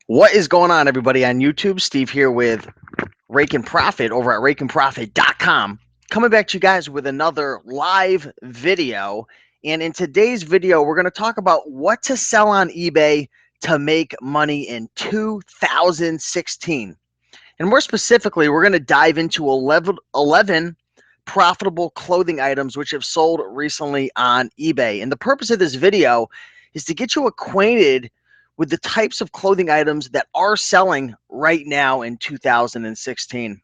What is going on, everybody, on YouTube? Steve here with Raiken Profit over at RaikenProfit.com. Coming back to you guys with another live video. And in today's video, we're going to talk about what to sell on eBay to make money in 2016. And more specifically, we're going to dive into 11 profitable clothing items which have sold recently on eBay. And the purpose of this video is to get you acquainted with the types of clothing items that are selling right now in 2016.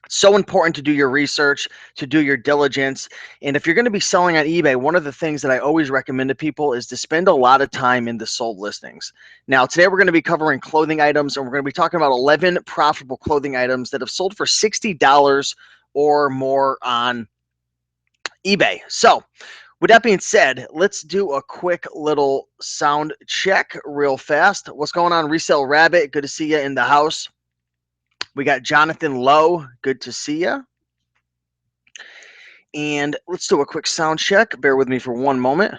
It's so important to do your research, to do your diligence. And if you're going to be selling on eBay, one of the things that I always recommend to people is to spend a lot of time in the sold listings. Now, today we're going to be covering clothing items, and we're going to be talking about 11 profitable clothing items that have sold for $60 or more on eBay. So, with that being said, let's do a quick little sound check real fast. What's going on, Resell Rabbit? Good to see you in the house. We got Jonathan Lowe. Good to see you. And let's do a quick sound check. Bear with me for one moment.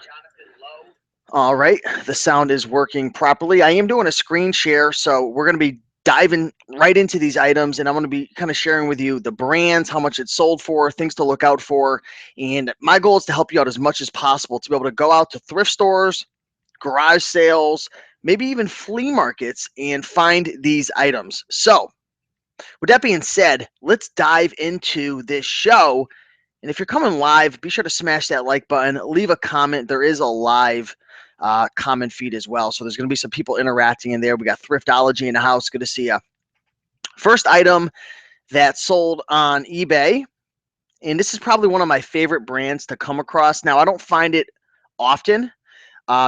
All right, the sound is working properly. I am doing a screen share, so we're going to be diving right into these items, and I'm going to be kind of sharing with you the brands, how much it's sold for, things to look out for. And my goal is to help you out as much as possible to be able to go out to thrift stores, garage sales, maybe even flea markets and find these items. So with that being said, let's dive into this show. And if you're coming live, be sure to smash that like button, leave a comment. There is a live comment feed as well. So there's going to be some people interacting in there. We got Thriftology in the house. Good to see you. First item that sold on eBay, and this is probably one of my favorite brands to come across. Now, I don't find it often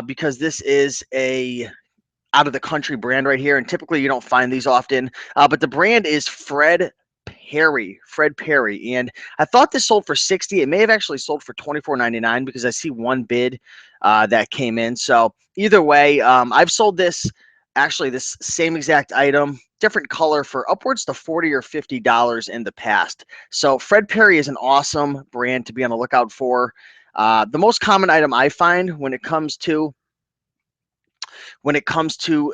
because this is a out of the country brand right here, and typically you don't find these often. But the brand is Fred Perry, and I thought this sold for $60. It may have actually sold for $24.99 because I see one bid that came in. So either way, I've sold this same exact item, different color, for upwards to $40 or $50 in the past. So Fred Perry is an awesome brand to be on the lookout for. The most common item I find when it comes to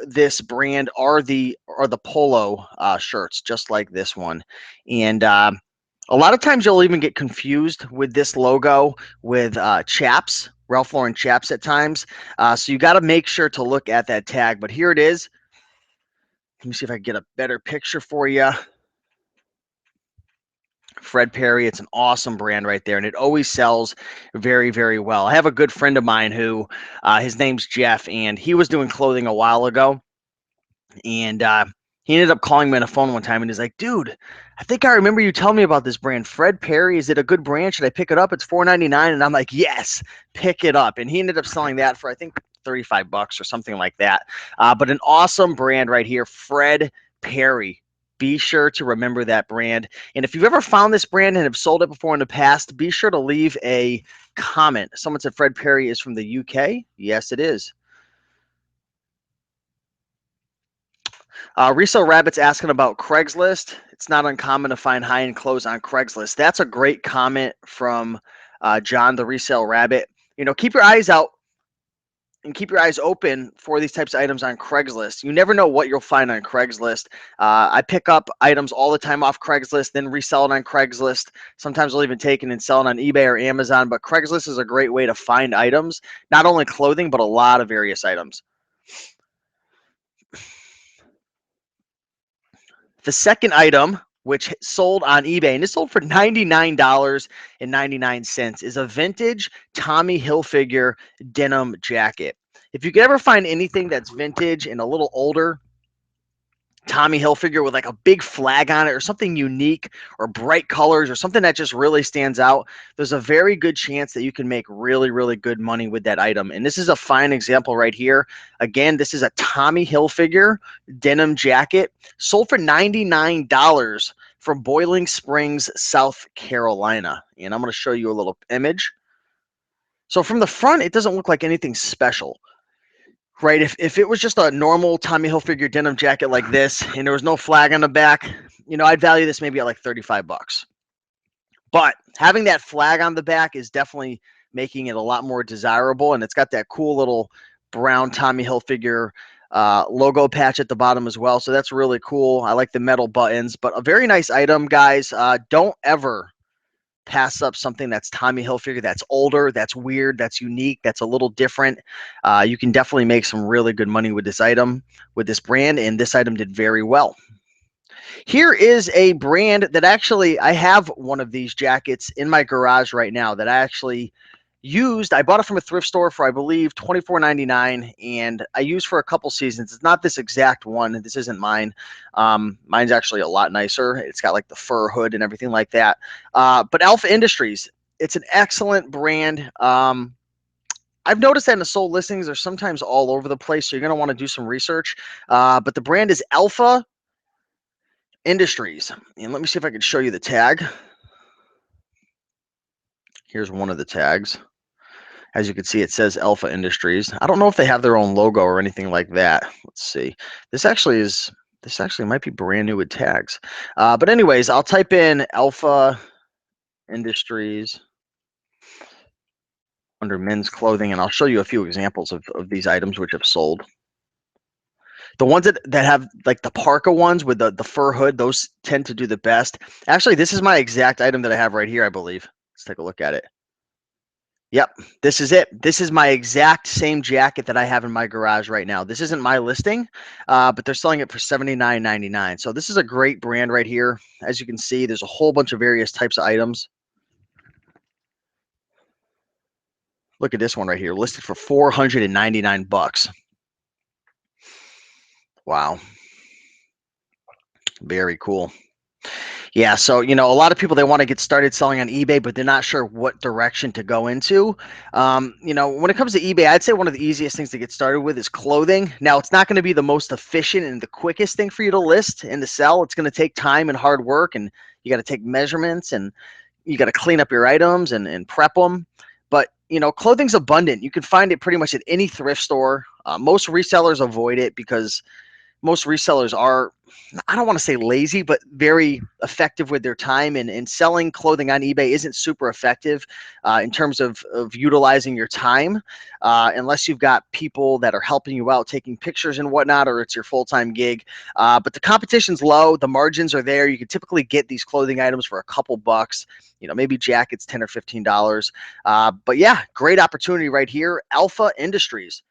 this brand are the polo shirts, just like this one. And a lot of times you'll even get confused with this logo with chaps, Ralph Lauren chaps at times. So you got to make sure to look at that tag. But here it is. Let me see if I can get a better picture for you. Fred Perry, it's an awesome brand right there, and it always sells very, very well. I have a good friend of mine who, his name's Jeff, and he was doing clothing a while ago, and he ended up calling me on the phone one time, and he's like, dude, I think I remember you telling me about this brand, Fred Perry. Is it a good brand? Should I pick it up? It's $4.99. And I'm like, yes, pick it up. And he ended up selling that for, I think, $35 or something like that. But an awesome brand right here, Fred Perry. Be sure to remember that brand. And if you've ever found this brand and have sold it before in the past, be sure to leave a comment. Someone said Fred Perry is from the UK. Yes, it is. Resale Rabbit's asking about Craigslist. It's not uncommon to find high-end clothes on Craigslist. That's a great comment from John, the Resale Rabbit. You know, keep your eyes out and keep your eyes open for these types of items on Craigslist. You never know what you'll find on Craigslist. I pick up items all the time off Craigslist, then resell it on Craigslist. Sometimes I'll even take it and sell it on eBay or Amazon. But Craigslist is a great way to find items, not only clothing, but a lot of various items. The second item, which sold on eBay, and it sold for $99.99, is a vintage Tommy Hilfiger denim jacket. If you could ever find anything that's vintage and a little older, Tommy Hilfiger with like a big flag on it or something unique or bright colors or something that just really stands out, there's a very good chance that you can make really, really good money with that item. And this is a fine example right here. Again, this is a Tommy Hilfiger denim jacket sold for $99 from Boiling Springs, South Carolina. And I'm going to show you a little image. So from the front, it doesn't look like anything special. Right, if it was just a normal Tommy Hilfiger denim jacket like this and there was no flag on the back, you know, I'd value this maybe at like $35. But having that flag on the back is definitely making it a lot more desirable, and it's got that cool little brown Tommy Hilfiger logo patch at the bottom as well. So that's really cool. I like the metal buttons, but a very nice item, guys. Don't ever pass up something that's Tommy Hilfiger, that's older, that's weird, that's unique, that's a little different. You can definitely make some really good money with this item, with this brand, and this item did very well. Here is a brand that actually, I have one of these jackets in my garage right now that I actually used. I bought it from a thrift store for, I believe, $24.99, and I used for a couple seasons. It's not this exact one. This isn't mine. Mine's actually a lot nicer. It's got like the fur hood and everything like that. But Alpha Industries, it's an excellent brand. I've noticed that in the sold listings, they're sometimes all over the place, so you're going to want to do some research. But the brand is Alpha Industries. And let me see if I can show you the tag. Here's one of the tags. As you can see, it says Alpha Industries. I don't know if they have their own logo or anything like that. Let's see. This actually might be brand new with tags. But anyways, I'll type in Alpha Industries under men's clothing, and I'll show you a few examples of these items which have sold. The ones that have like the parka ones with the fur hood, those tend to do the best. Actually, this is my exact item that I have right here, I believe. Let's take a look at it. Yep, this is it. This is my exact same jacket that I have in my garage right now. This isn't my listing, but they're selling it for $79.99. So this is a great brand right here. As you can see, there's a whole bunch of various types of items. Look at this one right here, listed for $499. Wow. Very cool. Yeah, so a lot of people, they want to get started selling on eBay, but they're not sure what direction to go into. When it comes to eBay, I'd say one of the easiest things to get started with is clothing. Now, it's not going to be the most efficient and the quickest thing for you to list and to sell. It's going to take time and hard work, and you got to take measurements, and you got to clean up your items and prep them. But clothing's abundant. You can find it pretty much at any thrift store. Most resellers avoid it because most resellers are, I don't want to say lazy, but very effective with their time, and selling clothing on eBay isn't super effective in terms of utilizing your time, unless you've got people that are helping you out, taking pictures and whatnot, or it's your full-time gig. But the competition's low. The margins are there. You can typically get these clothing items for a couple bucks, maybe jackets, $10 or $15. But yeah, great opportunity right here. Alpha Industries.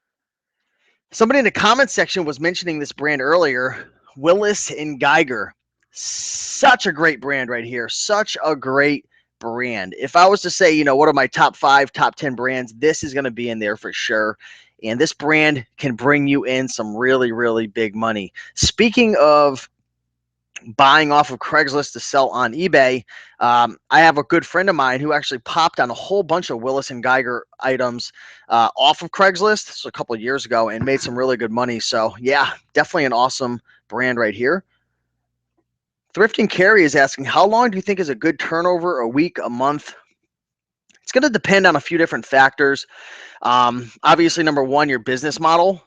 Somebody in the comment section was mentioning this brand earlier, Willis and Geiger. Such a great brand right here. Such a great brand. If I was to say, what are my top 5, top 10 brands, this is going to be in there for sure. And this brand can bring you in some really, really big money. Speaking of buying off of Craigslist to sell on eBay, I have a good friend of mine who actually popped on a whole bunch of Willis and Geiger items off of Craigslist so a couple of years ago and made some really good money. So yeah, definitely an awesome brand right here. Thrifting Carrie is asking, how long do you think is a good turnover? A week, a month? It's going to depend on a few different factors. Obviously, number one, your business model.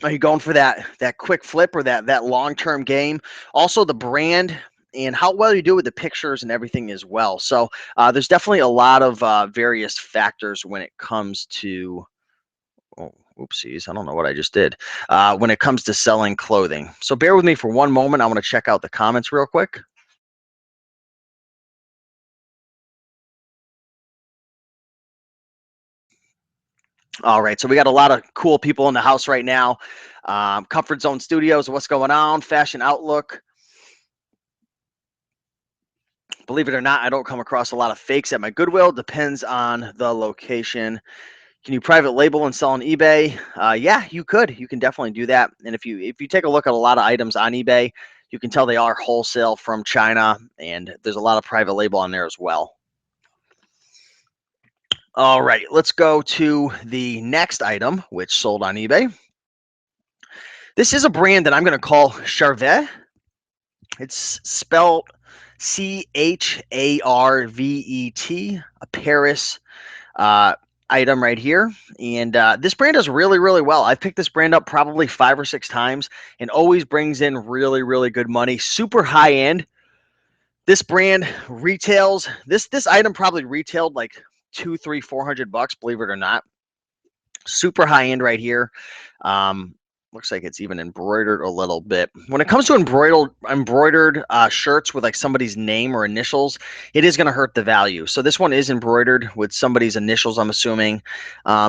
Are you going for that quick flip or that long-term game? Also, the brand and how well you do with the pictures and everything as well. So there's definitely a lot of various factors when it comes to, oh, oopsies, I don't know what I just did, when it comes to selling clothing. So bear with me for one moment. I want to check out the comments real quick. All right, so we got a lot of cool people in the house right now. Comfort Zone Studios, what's going on? Fashion Outlook. Believe it or not, I don't come across a lot of fakes at my Goodwill. Depends on the location. Can you private label and sell on eBay? Yeah, you could. You can definitely do that. And if you take a look at a lot of items on eBay, you can tell they are wholesale from China, and there's a lot of private label on there as well. All right, let's go to the next item, which sold on eBay. This is a brand that I'm going to call Charvet. It's spelled Charvet, a Paris item right here. And this brand does really, really well. I've picked this brand up probably 5 or 6 times and always brings in really, really good money. Super high end. This brand retails, this item probably retailed like $200, $300, $400, believe it or not. Super high end right here. Looks like it's even embroidered a little bit. When it comes to embroidered shirts with like somebody's name or initials, it is going to hurt the value. So this one is embroidered with somebody's initials, I'm assuming.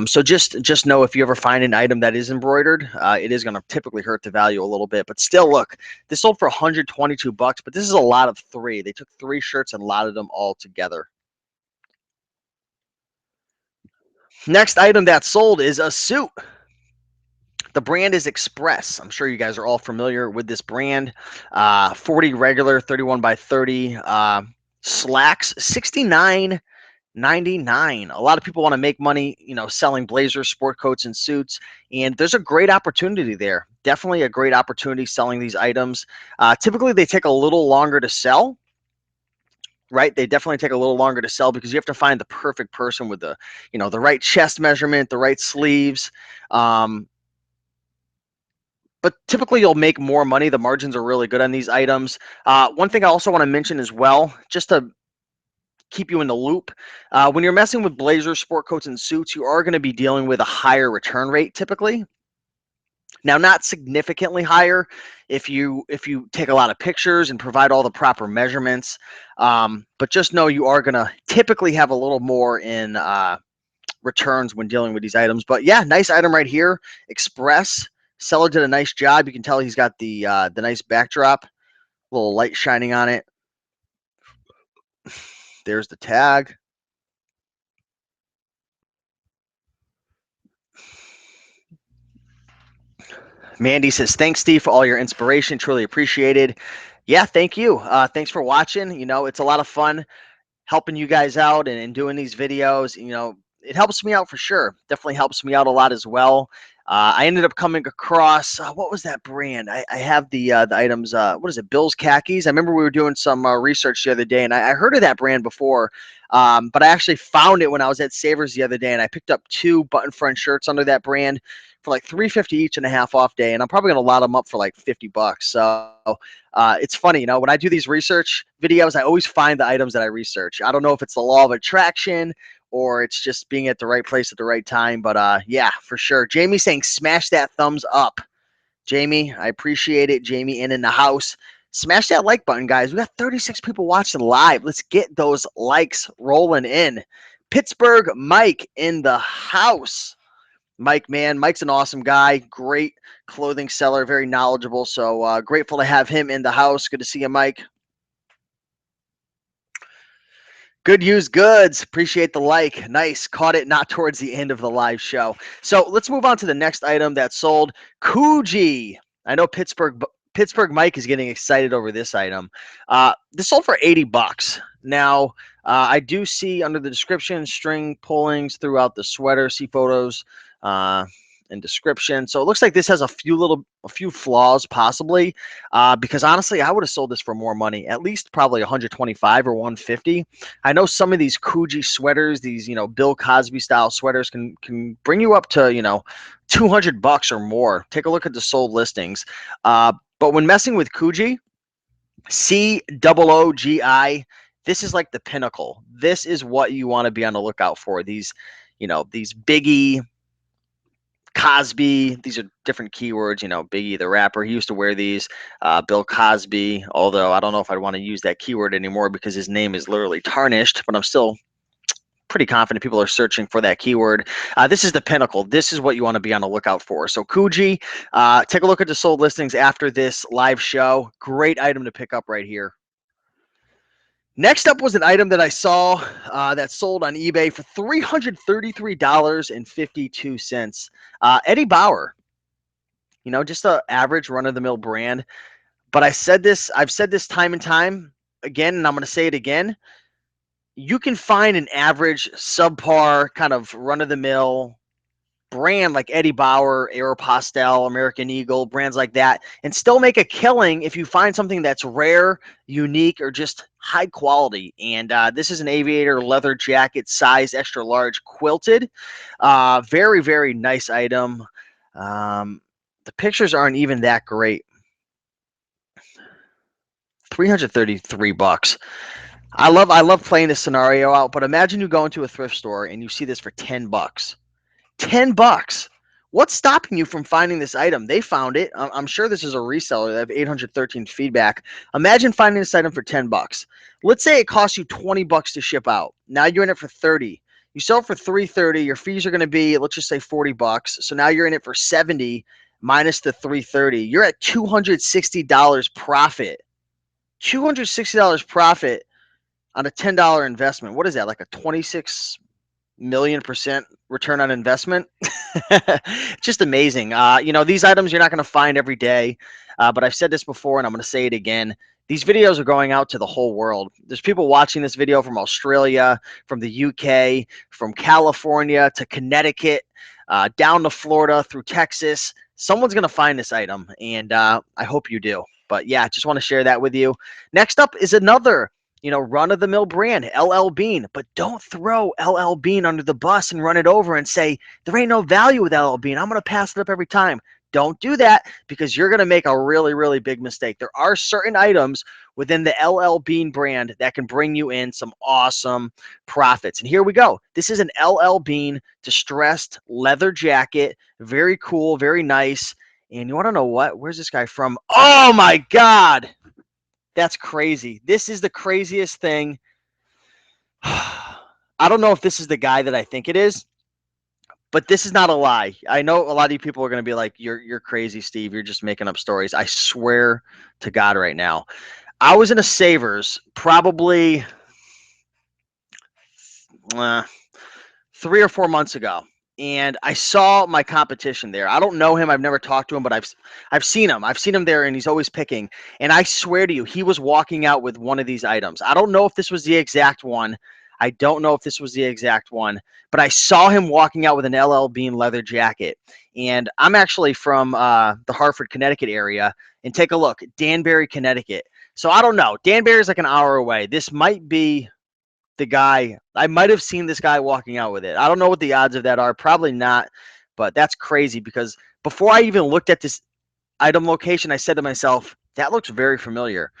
So just know if you ever find an item that is embroidered, it is going to typically hurt the value a little bit. But still, look, this sold for 122 bucks, but this is a lot of three. They took three shirts and lotted them all together. Next item that sold is a suit. The brand is Express. I'm sure you guys are all familiar with this brand. 40 regular, 31 by 30. Slacks, $69.99. A lot of people want to make money, selling blazers, sport coats, and suits. And there's a great opportunity there. Definitely a great opportunity selling these items. Typically, they take a little longer to sell. Right, they definitely take a little longer to sell because you have to find the perfect person with the right chest measurement, the right sleeves. But typically you'll make more money. The margins are really good on these items. One thing I also want to mention as well, just to keep you in the loop, when you're messing with blazers, sport coats, and suits, you are going to be dealing with a higher return rate typically. Now, not significantly higher if you take a lot of pictures and provide all the proper measurements, but just know you are going to typically have a little more in returns when dealing with these items. But yeah, nice item right here. Express. Seller did a nice job. You can tell he's got the nice backdrop, a little light shining on it. There's the tag. Mandy says, thanks, Steve, for all your inspiration. Truly appreciated. Yeah, thank you. Thanks for watching. It's a lot of fun helping you guys out and doing these videos. It helps me out for sure. Definitely helps me out a lot as well. I ended up coming across what was that brand? I have the items. What is it? Bill's Khakis. I remember we were doing some research the other day, and I heard of that brand before, but I actually found it when I was at Savers the other day, and I picked up 2 button front shirts under that brand for like $3.50 each and a half off day, and I'm probably gonna lot them up for like $50. So it's funny, when I do these research videos, I always find the items that I research. I don't know if it's the law of attraction or it's just being at the right place at the right time. But yeah, for sure. Jamie saying, smash that thumbs up. Jamie, I appreciate it. Jamie in the house. Smash that like button, guys. We got 36 people watching live. Let's get those likes rolling in. Pittsburgh Mike in the house. Mike, man, Mike's an awesome guy. Great clothing seller, very knowledgeable. So grateful to have him in the house. Good to see you, Mike. Good used goods. Appreciate the like. Nice. Caught it not towards the end of the live show. So let's move on to the next item that sold. Coogi. I know Pittsburgh Mike is getting excited over this item. This sold for 80 bucks. Now, I do see under the description string pullings throughout the sweater. See photos and description. So it looks like this has a few flaws possibly, because honestly, I would have sold this for more money, at least probably 125 or 150. I know some of these Coogi sweaters, these Bill Cosby style sweaters, can bring you up to 200 bucks or more. Take a look at the sold listings. But when messing with Coogi, COOGI, this is like the pinnacle. This is what you want to be on the lookout for. These Biggie, Cosby, these are different keywords. Biggie the rapper, he used to wear these. Bill Cosby, although I don't know if I'd want to use that keyword anymore because his name is literally tarnished, but I'm still pretty confident people are searching for that keyword. This is the pinnacle. This is what you want to be on the lookout for. So Coogi, take a look at the sold listings after this live show. Great item to pick up right here. Next up was an item that I saw that sold on eBay for $333.52. Eddie Bauer, just an average run-of-the-mill brand. But I've said this time and time again, and I'm going to say it again. You can find an average, subpar, kind of run-of-the-mill brand like Eddie Bauer, Aeropostale, American Eagle, brands like that, and still make a killing if you find something that's rare, unique, or just high quality. And this is an aviator leather jacket, size extra large, quilted. Very, very nice item. The pictures aren't even that great. 333 bucks. I love playing this scenario out, but imagine you go into a thrift store and you see this for 10 bucks. 10 bucks. What's stopping you from finding this item? They found it. I'm sure this is a reseller. They have 813 feedback. Imagine finding this item for 10 bucks. Let's say it costs you 20 bucks to ship out. Now you're in it for 30. You sell it for 330. Your fees are going to be, let's just say 40 bucks. So now you're in it for 70 minus the 330. You're at $260 profit. $260 profit on a $10 investment. What is that? Like a 26 million% return on investment. Just amazing. These items you're not going to find every day, but I've said this before and I'm going to say it again. These videos are going out to the whole world. There's people watching this video from Australia, from the UK, from California to Connecticut, down to Florida through Texas. Someone's going to find this item, and I hope you do. But yeah, just want to share that with you. Next up is another run-of-the-mill brand, LL Bean. But don't throw LL Bean under the bus and run it over and say, there ain't no value with LL Bean. I'm going to pass it up every time. Don't do that, because you're going to make a really, really big mistake. There are certain items within the LL Bean brand that can bring you in some awesome profits. And here we go. This is an LL Bean distressed leather jacket. Very cool, very nice. And you want to know what? Where's this guy from? Oh, my God. That's crazy. This is the craziest thing. I don't know if this is the guy that I think it is, but this is not a lie. I know a lot of you people are going to be like, you're crazy, Steve. You're just making up stories. I swear to God right now. I was in a Savers probably 3 or 4 months ago, and I saw my competition there. I don't know him. I've never talked to him, but I've seen him. I've seen him there, and he's always picking. And I swear to you, he was walking out with one of these items. I don't know if this was the exact one. I don't know if this was the exact one, but I saw him walking out with an LL Bean leather jacket. And I'm actually from the Hartford, Connecticut area. And take a look, Danbury, Connecticut. So I don't know. Danbury is like an hour away. This might be the guy. I might have seen this guy walking out with it. I don't know what the odds of that are. Probably not, but that's crazy, because before I even looked at this item location, I said to myself, that looks very familiar.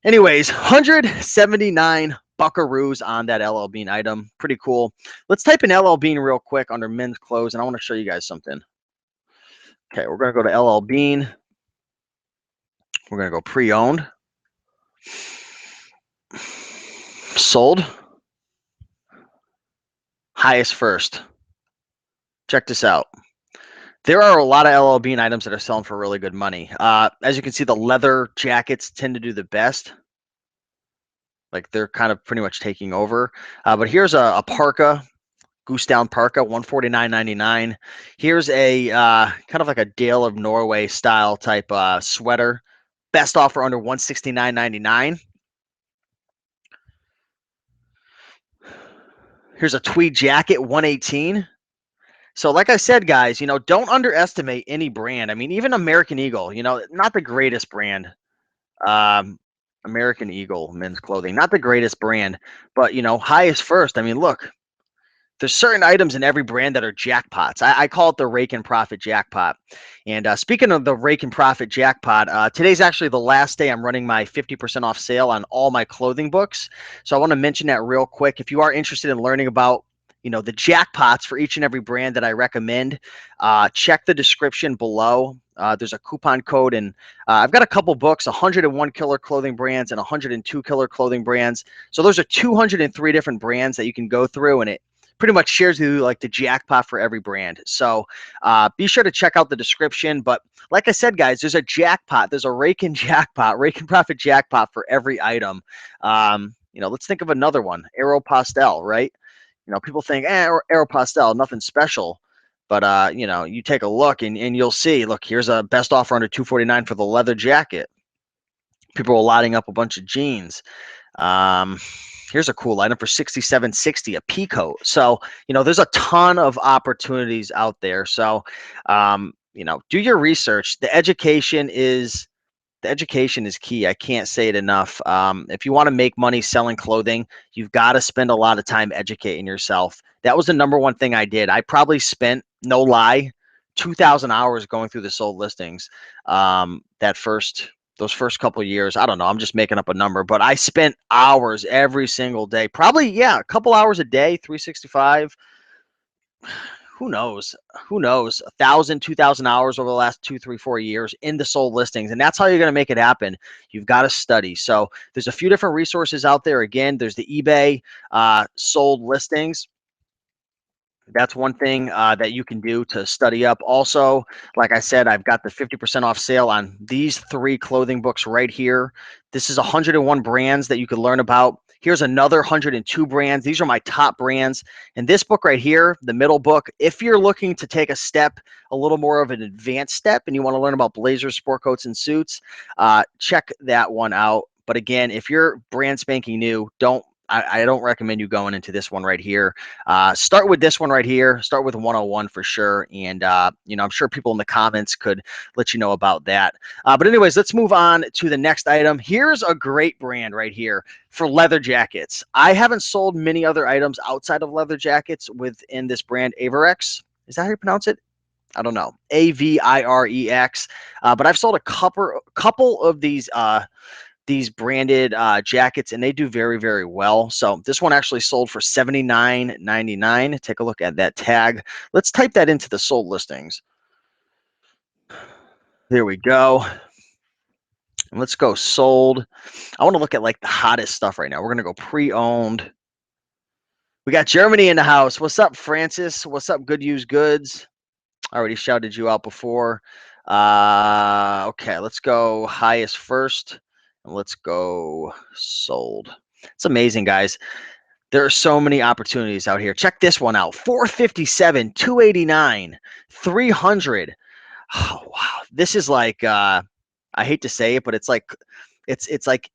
Anyways, 179 buckaroos on that LL Bean item. Pretty cool. Let's type in LL Bean real quick under men's clothes, and I want to show you guys something. Okay, we're going to go to LL Bean. We're going to go pre-owned. Sold. Highest first. Check this out. There are a lot of LL Bean items that are selling for really good money. As you can see, the leather jackets tend to do the best. Like, they're kind of pretty much taking over. But here's a parka, goose down parka, $149.99. Here's a kind of like a Dale of Norway style type sweater. Best offer under $169.99. Here's a tweed jacket, $118. So like I said, guys, don't underestimate any brand. I mean, even American Eagle, not the greatest brand. American Eagle men's clothing, not the greatest brand, but, highest first. I mean, look, there's certain items in every brand that are jackpots. I call it the Raiken Profit Jackpot. And speaking of the Raiken Profit Jackpot, today's actually the last day I'm running my 50% off sale on all my clothing books. So I want to mention that real quick. If you are interested in learning about the jackpots for each and every brand that I recommend, check the description below. There's a coupon code, and I've got a couple books, 101 killer clothing brands and 102 killer clothing brands. So those are 203 different brands that you can go through, and it pretty much shares with you like the jackpot for every brand. So be sure to check out the description. But like I said, guys, there's a jackpot. There's a Raiken jackpot, Raiken Profit Jackpot for every item. Let's think of another one, Aeropostale, right? People think, Aeropostale, nothing special. But, you take a look and you'll see, look, here's a best offer under $249 for the leather jacket. People are lining up a bunch of jeans. Here's a cool item for $67.60, a pea coat. So, there's a ton of opportunities out there. So, do your research. The education is key. I can't say it enough. If you want to make money selling clothing, you've got to spend a lot of time educating yourself. That was the number one thing I did. I probably spent, no lie, 2,000 hours going through the sold listings. Those first couple of years, I don't know, I'm just making up a number, but I spent hours every single day. Probably, a couple hours a day, 365. who knows, 1,000, 2,000 hours over the last 2, 3, 4 years into sold listings. And that's how you're going to make it happen. You've got to study. So there's a few different resources out there. Again, there's the eBay sold listings. That's one thing that you can do to study up. Also, like I said, I've got the 50% off sale on these 3 clothing books right here. This is 101 brands that you can learn about. Here's another 102 brands. These are my top brands. And this book right here, the middle book, if you're looking to take a step, a little more of an advanced step, and you want to learn about blazers, sport coats, and suits, check that one out. But again, if you're brand spanking new, I don't recommend you going into this one right here. Start with this one right here. Start with 101 for sure. And, I'm sure people in the comments could let you know about that. But anyways, let's move on to the next item. Here's a great brand right here for leather jackets. I haven't sold many other items outside of leather jackets within this brand, Avirex. Is that how you pronounce it? I don't know. Avirex. But I've sold a couple of these branded jackets, and they do very, very well. So this one actually sold for $79.99. Take a look at that tag. Let's type that into the sold listings. There we go. And let's go sold. I want to look at like the hottest stuff right now. We're going to go pre-owned. We got Germany in the house. What's up, Francis? What's up, Good Used Goods? I already shouted you out before. Okay, let's go highest first. And let's go sold. It's amazing, guys. There are so many opportunities out here. Check this one out. 457, 289, 300. Oh, wow. This is like I hate to say it, but it's like it's like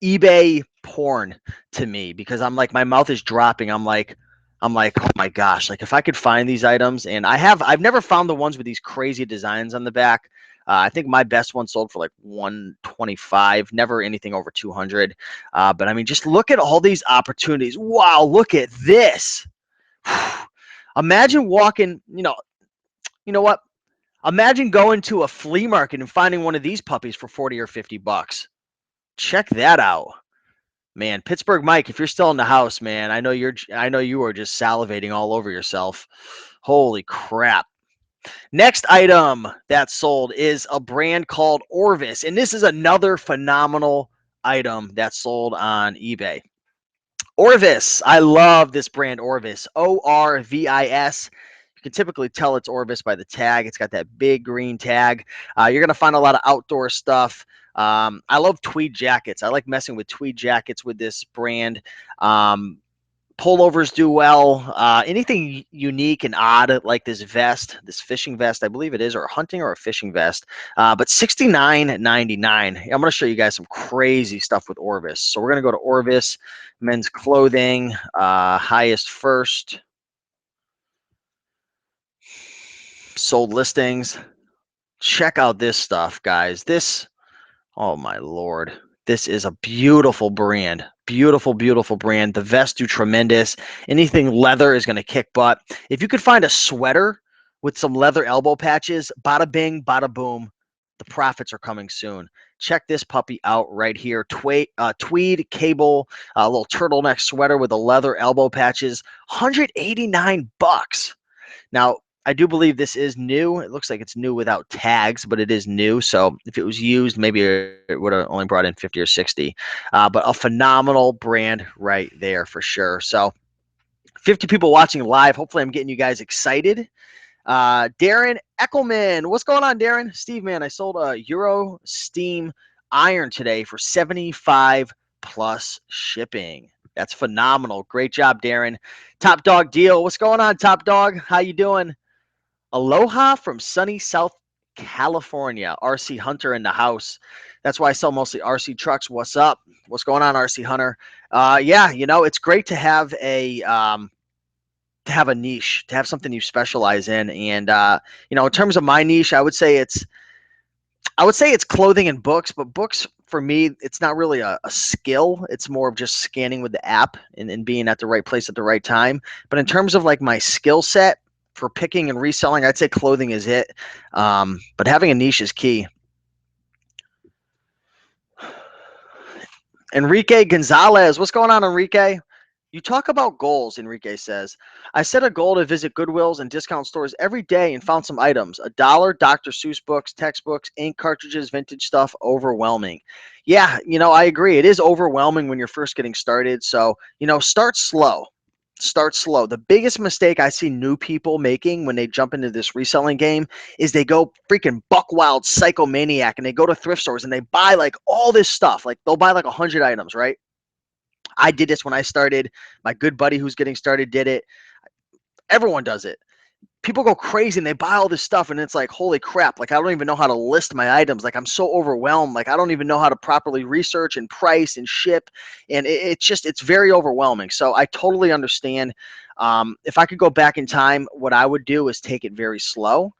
eBay porn to me, because I'm like, my mouth is dropping. I'm like, oh my gosh, like if I could find these items. And I've never found the ones with these crazy designs on the back. I think my best one sold for like 125, never anything over 200. But I mean, just look at all these opportunities. Wow, look at this. Imagine walking, you know what? Imagine going to a flea market and finding one of these puppies for 40 or 50 bucks. Check that out. Man, Pittsburgh Mike, if you're still in the house, man, I know you are just salivating all over yourself. Holy crap. Next item that sold is a brand called Orvis, and this is another phenomenal item that sold on eBay. Orvis, I love this brand, Orvis, Orvis. You can typically tell it's Orvis by the tag. It's got that big green tag. You're going to find a lot of outdoor stuff. I love tweed jackets. I like messing with tweed jackets with this brand. Pullovers do well. Anything unique and odd like this vest, this fishing vest, I believe it is, or a hunting or a fishing vest. But $69.99. I'm going to show you guys some crazy stuff with Orvis. So we're going to go to Orvis, men's clothing, highest first, sold listings. Check out this stuff, guys. Oh my Lord. This is a beautiful brand. Beautiful, beautiful brand. The vests do tremendous. Anything leather is going to kick butt. If you could find a sweater with some leather elbow patches, bada bing, bada boom. The profits are coming soon. Check this puppy out right here. Tweed cable, a little turtleneck sweater with the leather elbow patches. 189 bucks. Now, I do believe this is new. It looks like it's new without tags, but it is new. So if it was used, maybe it would have only brought in 50 or 60. But a phenomenal brand right there for sure. So 50 people watching live. Hopefully I'm getting you guys excited. Darren Eckelman. What's going on, Darren? Steve, man, I sold a Euro Steam iron today for 75 plus shipping. That's phenomenal. Great job, Darren. Top Dog Deal. What's going on, Top Dog? How you doing? Aloha from sunny South California. RC Hunter in the house. That's why I sell mostly RC trucks. What's up? What's going on, RC Hunter? Yeah, it's great to have a niche, to have something you specialize in. And in terms of my niche, I would say it's clothing and books, but books for me, it's not really a skill. It's more of just scanning with the app and being at the right place at the right time. But in terms of like my skill set for picking and reselling, I'd say clothing is it. But having a niche is key. Enrique Gonzalez. What's going on, Enrique? You talk about goals, Enrique says. I set a goal to visit Goodwills and discount stores every day and found some items. A dollar, Dr. Seuss books, textbooks, ink cartridges, vintage stuff. Overwhelming. Yeah, I agree. It is overwhelming when you're first getting started. So, start slow. Start slow. The biggest mistake I see new people making when they jump into this reselling game is they go freaking buck wild psychomaniac and they go to thrift stores and they buy like all this stuff. Like they'll buy like 100 items, right? I did this when I started. My good buddy who's getting started did it. Everyone does it. People go crazy and they buy all this stuff and it's like, holy crap, like I don't even know how to list my items. Like I'm so overwhelmed. Like I don't even know how to properly research and price and ship. And it's very overwhelming. So I totally understand. If I could go back in time, what I would do is take it very slow,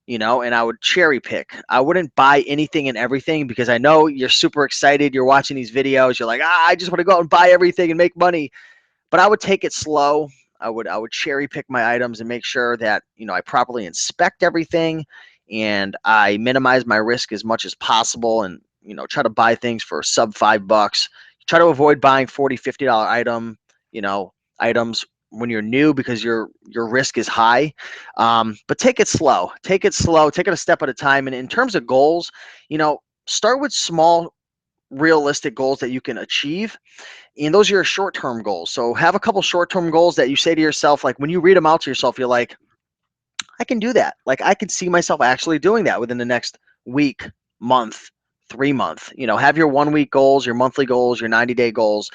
and I would cherry pick. I wouldn't buy anything and everything because I know you're super excited. You're watching these videos. You're like, I just want to go out and buy everything and make money. But I would take it slow. I would cherry pick my items and make sure that I properly inspect everything and I minimize my risk as much as possible and try to buy things for sub $5. Try to avoid buying $40, $50 items when you're new because your risk is high. But take it slow. Take it slow. Take it a step at a time. And in terms of goals, start with small realistic goals that you can achieve, and those are your short-term goals. So have a couple short-term goals that you say to yourself, like when you read them out to yourself, you're like, I can do that. Like I can see myself actually doing that within the next week, month, 3 month. Have your 1 week goals, your monthly goals, your 90-day goals.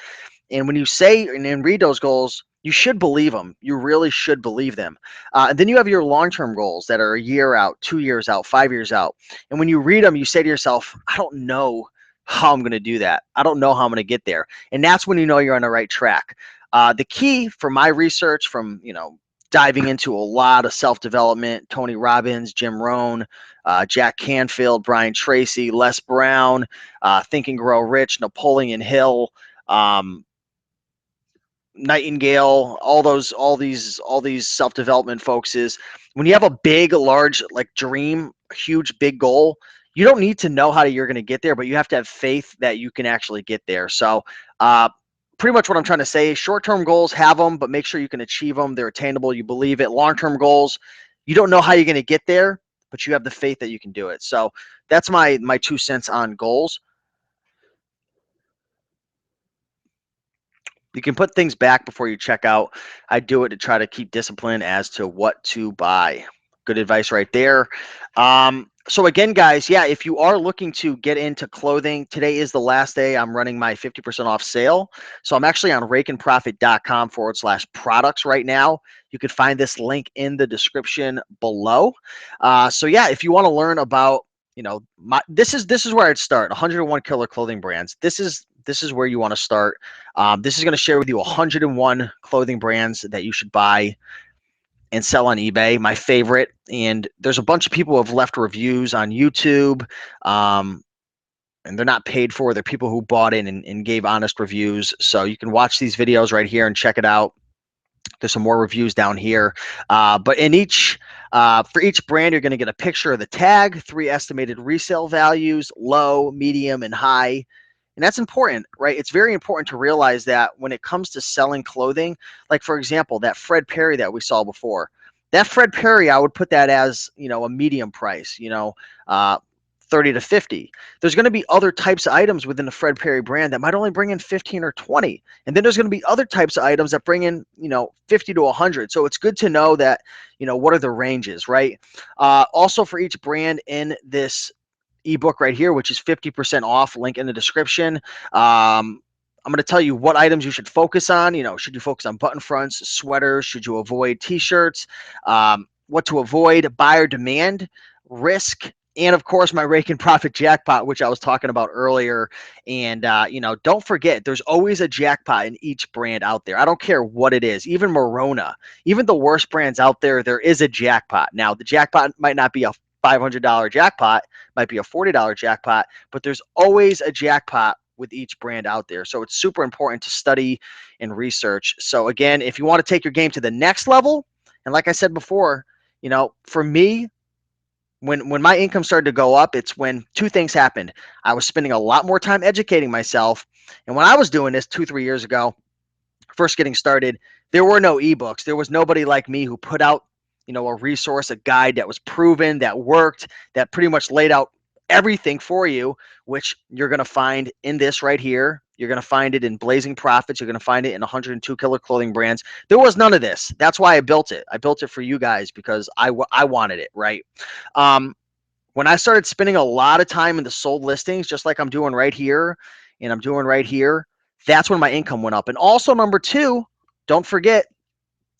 And when you say and read those goals, you should believe them. You really should believe them. And then you have your long-term goals that are a year out, 2 years out, 5 years out. And when you read them, you say to yourself, I don't know how I'm going to do that. I don't know how I'm going to get there. And that's when you know you're on the right track. The key for my research from, diving into a lot of self-development, Tony Robbins, Jim Rohn, Jack Canfield, Brian Tracy, Les Brown, Think and Grow Rich, Napoleon Hill, Nightingale, all these self-development folks is when you have a big, large, like dream, huge, big goal, you don't need to know how you're going to get there, but you have to have faith that you can actually get there. So, pretty much what I'm trying to say is short-term goals, have them, but make sure you can achieve them. They're attainable. You believe it. Long-term goals, you don't know how you're going to get there, but you have the faith that you can do it. So that's my 2 cents on goals. You can put things back before you check out. I do it to try to keep discipline as to what to buy. Good advice right there. So again, guys, yeah, if you are looking to get into clothing, today is the last day I'm running my 50% off sale. So I'm actually on RaikenProfit.com/products right now. You can find this link in the description below. So yeah, if you want to learn about, this is where I'd start. 101 killer clothing brands. This is where you want to start. This is going to share with you 101 clothing brands that you should buy and sell on eBay, my favorite. And there's a bunch of people who have left reviews on YouTube, and they're not paid for. They're people who bought in and gave honest reviews. So you can watch these videos right here and check it out. There's some more reviews down here. But for each brand, you're going to get a picture of the tag, 3 estimated resale values, low, medium, and high. And that's important, right? It's very important to realize that when it comes to selling clothing, like for example, that Fred Perry that we saw before, that Fred Perry, I would put that as, a medium price, 30 to 50. There's going to be other types of items within the Fred Perry brand that might only bring in 15 or 20. And then there's going to be other types of items that bring in, 50 to 100. So it's good to know that, what are the ranges, right? Also for each brand in this ebook right here, which is 50% off, link in the description. I'm going to tell you what items you should focus on. Should you focus on button fronts, sweaters? Should you avoid t-shirts? What to avoid, buyer demand, risk, and of course my Raiken profit jackpot, which I was talking about earlier. And don't forget, there's always a jackpot in each brand out there. I don't care what it is. Even Morona, even the worst brands out there, there is a jackpot. Now the jackpot might not be a $500 jackpot, might be a $40 jackpot, but there's always a jackpot with each brand out there. So it's super important to study and research. So again, if you want to take your game to the next level, and like I said before, for me, when my income started to go up, it's when 2 things happened. I was spending a lot more time educating myself. And when I was doing this 2-3 years ago, first getting started, there were no ebooks. There was nobody like me who put out, a resource, a guide that was proven, that worked, that pretty much laid out everything for you, which you're going to find in this right here. You're going to find it in Blazing Profits. You're going to find it in 102 Killer Clothing Brands. There was none of this. That's why I built it. I built it for you guys because I wanted it, right? When I started spending a lot of time in the sold listings, just like I'm doing right here, and I'm doing right here, that's when my income went up. And also, number two, don't forget,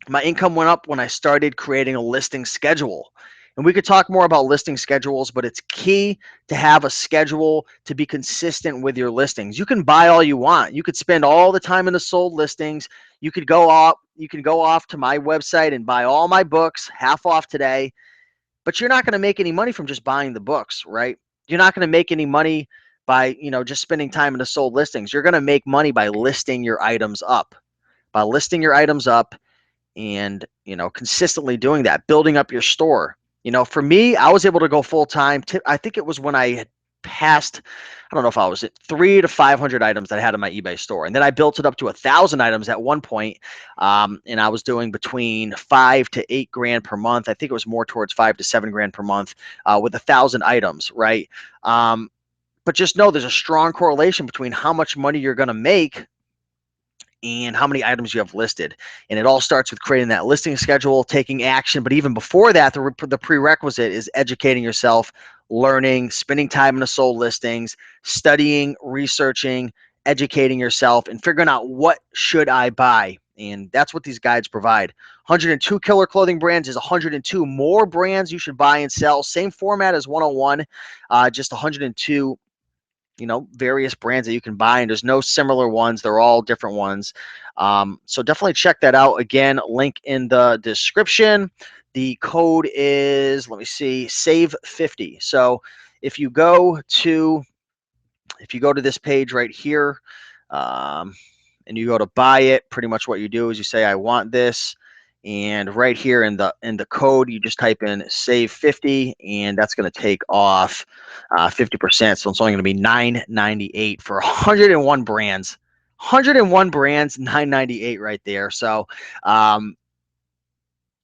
my income went up when I started creating a listing schedule. And we could talk more about listing schedules, but it's key to have a schedule to be consistent with your listings. You can buy all you want. You could spend all the time in the sold listings. You could go off to my website and buy all my books, half off today, but you're not going to make any money from just buying the books, right? You're not going to make any money by, just spending time in the sold listings. You're going to make money by listing your items up. By listing your items up and, consistently doing that, building up your store. For me, I was able to go full time. I think it was when I had passed, I don't know if I was at 300 to 500 items that I had in my eBay store. And then I built it up to 1,000 items at one point. And I was doing between 5 to 8 grand per month. I think it was more towards 5 to 7 grand per month with 1,000 items, right? But just know there's a strong correlation between how much money you're going to make and how many items you have listed. And it all starts with creating that listing schedule, taking action. But even before that, the prerequisite is educating yourself, learning, spending time in the sold listings, studying, researching, educating yourself, and figuring out what should I buy. And that's what these guides provide. 102 Killer Clothing Brands is 102 more brands you should buy and sell. Same format as 101, just 102 various brands that you can buy, and there's no similar ones. They're all different ones. So definitely check that out. Again, link in the description. The code is, let me see, save 50. So if you go to this page right here, and you go to buy it, pretty much what you do is you say, I want this. And right here in the code, you just type in save 50, and that's going to take off 50%. So it's only going to be $9.98 for 101 brands. 101 brands, $9.98 right there. So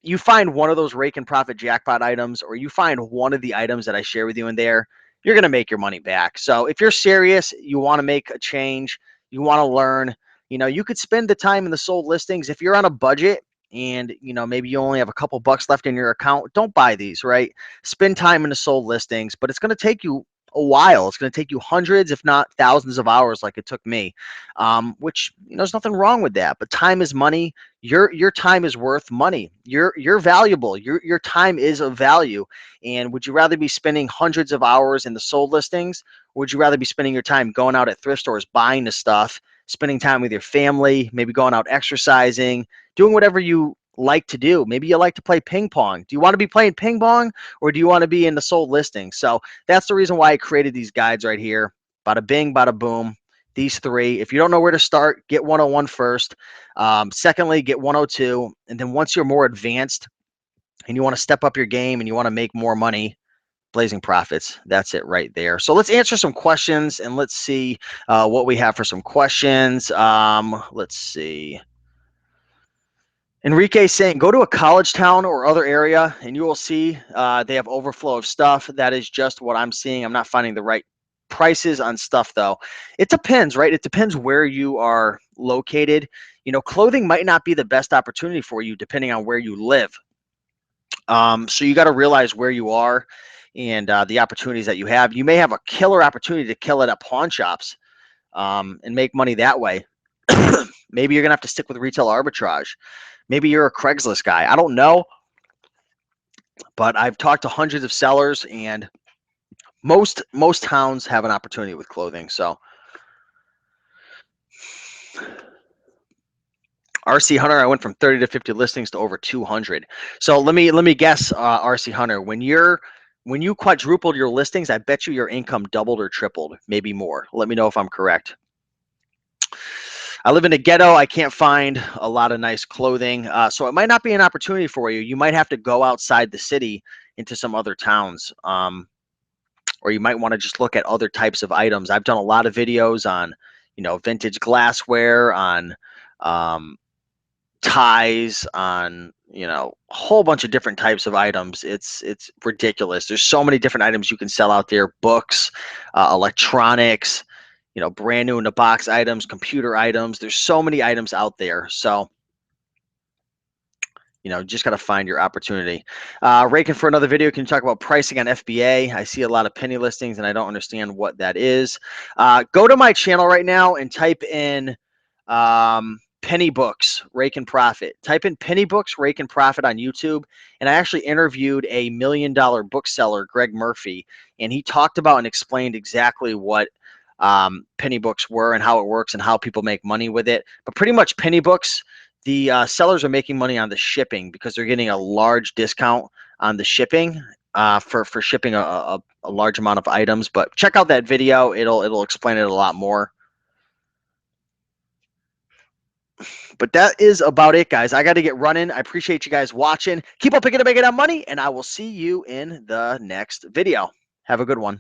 you find one of those Raiken Profit Jackpot items, or you find one of the items that I share with you in there, you're going to make your money back. So if you're serious, you want to make a change, you want to learn, you could spend the time in the sold listings. If you're on a budget and, maybe you only have a couple bucks left in your account, don't buy these, right? Spend time in the sold listings, but it's going to take you a while. It's going to take you hundreds, if not thousands of hours like it took me, which, there's nothing wrong with that. But time is money. Your time is worth money. You're valuable. Your time is of value. And would you rather be spending hundreds of hours in the sold listings, or would you rather be spending your time going out at thrift stores, buying the stuff, spending time with your family, maybe going out exercising, doing whatever you like to do? Maybe you like to play ping pong. Do you want to be playing ping pong, or do you want to be in the sold listings? So that's the reason why I created these guides right here. Bada bing, bada boom. These three. If you don't know where to start, get 101 first. Secondly, get 102. And then once you're more advanced and you want to step up your game and you want to make more money, Blazing Profits. That's it right there. So let's answer some questions, and let's see what we have for some questions. Let's see. Enrique saying, go to a college town or other area, and you will see they have overflow of stuff. That is just what I'm seeing. I'm not finding the right prices on stuff, though. It depends, right? It depends where you are located. Clothing might not be the best opportunity for you depending on where you live. So you got to realize where you are and the opportunities that you have. You may have a killer opportunity to kill it at pawn shops and make money that way. Maybe you're going to have to stick with retail arbitrage. Maybe you're a Craigslist guy. I don't know, but I've talked to hundreds of sellers, and most towns have an opportunity with clothing. So RC Hunter, I went from 30 to 50 listings to over 200. So let me guess, RC Hunter, when you quadrupled your listings, I bet you your income doubled or tripled, maybe more. Let me know if I'm correct. I live in a ghetto. I can't find a lot of nice clothing. So it might not be an opportunity for you. You might have to go outside the city into some other towns. Or you might want to just look at other types of items. I've done a lot of videos on, vintage glassware, on ties, on, you know, a whole bunch of different types of items. It's ridiculous. There's so many different items you can sell out there: books, electronics, you know, brand new in the box items, computer items. There's so many items out there. So, you know, just got to find your opportunity. Raiken, for another video, can you talk about pricing on FBA? I see a lot of penny listings and I don't understand what that is. Go to my channel right now and type in penny books, Raiken Profit. Type in penny books, Raiken Profit on YouTube. And I actually interviewed a $1 million bookseller, Greg Murphy, and he talked about and explained exactly what penny books were and how it works and how people make money with it. But pretty much penny books, the sellers are making money on the shipping because they're getting a large discount on the shipping for shipping a large amount of items. But check out that video; it'll explain it a lot more. But that is about it, guys. I got to get running. I appreciate you guys watching. Keep on picking up, making that money, and I will see you in the next video. Have a good one.